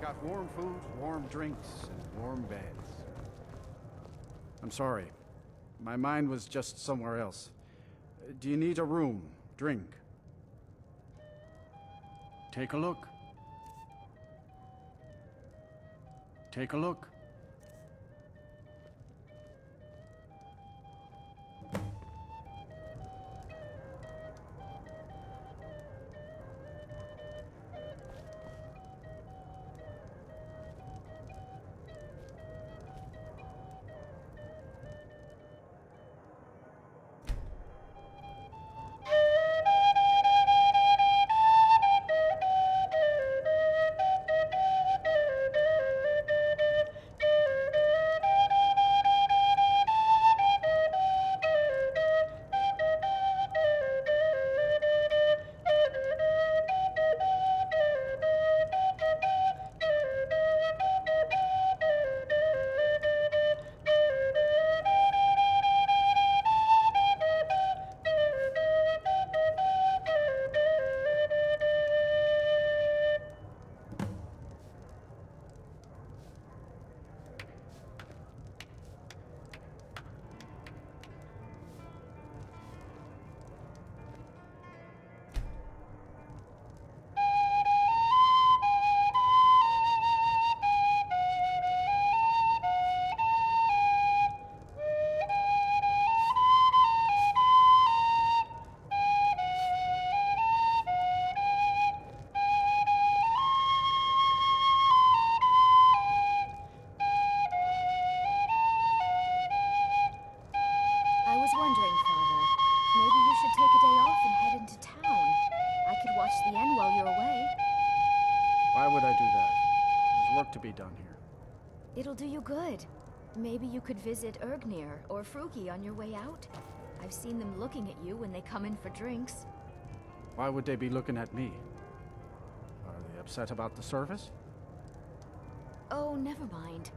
got warm food, warm drinks, and warm beds. I'm sorry. My mind was just somewhere else. Do you need a room? Drink? Take a look. Take a look. To be done here. It'll do you good. Maybe you could visit Ergnir or Frugi on your way out. I've seen them looking at you when they come in for drinks. Why would they be looking at me? Are they upset about the service? Oh, never mind.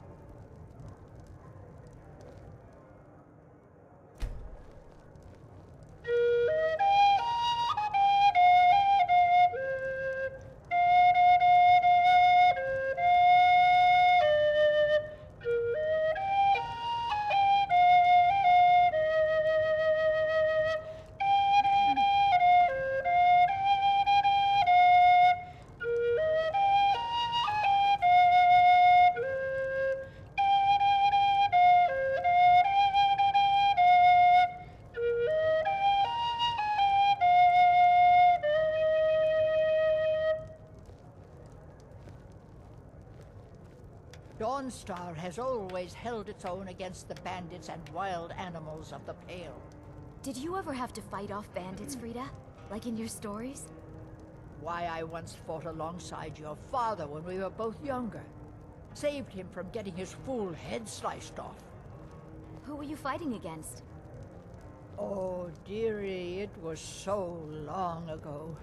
Dawnstar has always held its own against the bandits and wild animals of the Pale. Did you ever have to fight off bandits, Frida? Like in your stories? Why, I once fought alongside your father when we were both younger. Saved him from getting his full head sliced off. Who were you fighting against? Oh, dearie, it was so long ago.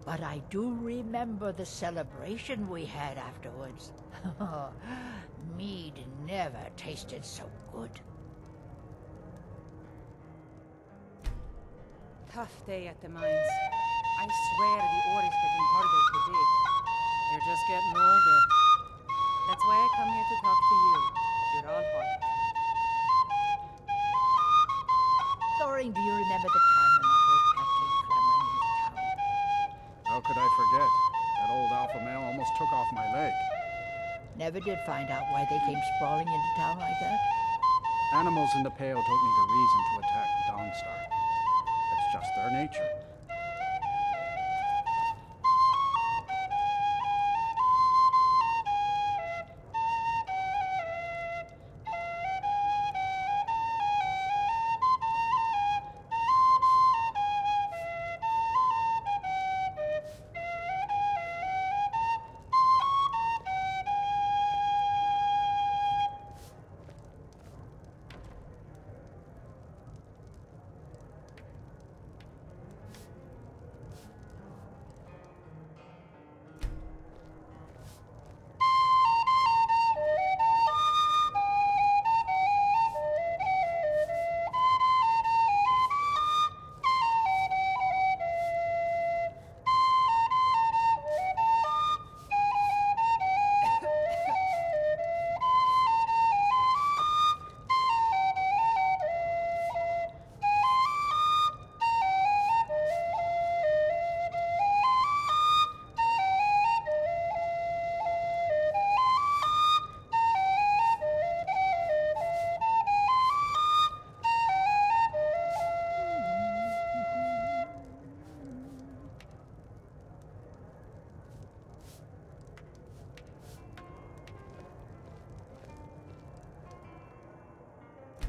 But I do remember the celebration we had afterwards. Mead never tasted so good. Tough day at the mines. I swear the ore is getting harder to dig. You're just getting older. That's why I come here to talk to you. You're all hot. Thorin, do you remember the time when that old pack came clamoring into town? How could I forget? That old alpha male almost took off my leg. Never did find out why they came sprawling into town like that. Animals in the Pale don't need a reason to attack Dawnstar. It's just their nature.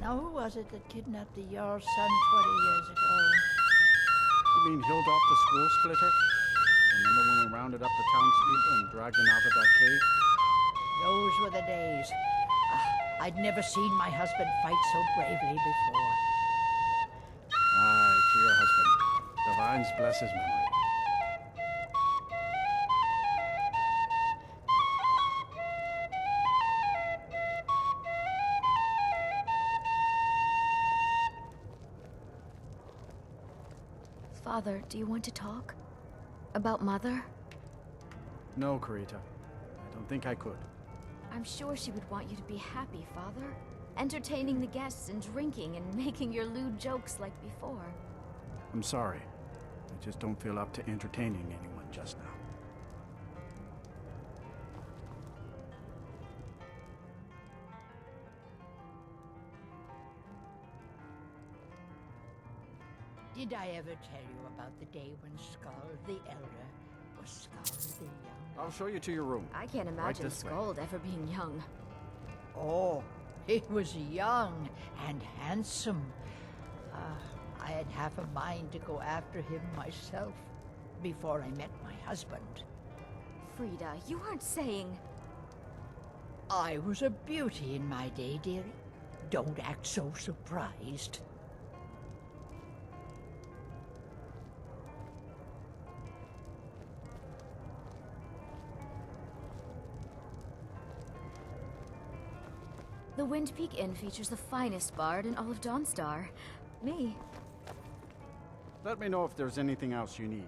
Now, who was it that kidnapped the Jarl's son 20 years ago? You mean Hildolf the school splitter? Remember when we rounded up the townspeople and dragged them out of that cave? Those were the days. I'd never seen my husband fight so bravely before. Aye, to your husband. Divines bless his memory. Father, do you want to talk? About Mother? No, Karita. I don't think I could. I'm sure she would want you to be happy, Father. Entertaining the guests and drinking and making your lewd jokes like before. I'm sorry. I just don't feel up to entertaining anyone just now. Did I ever tell you about the day when Skald the Elder was Skald the Young? I'll show you to your room. I can't imagine this way. Skuld ever being young. Oh, he was young and handsome. I had half a mind to go after him myself before I met my husband. Frida, you aren't saying... I was a beauty in my day, dearie. Don't act so surprised. The Windpeak Inn features the finest bard in all of Dawnstar. Me. Let me know if there's anything else you need.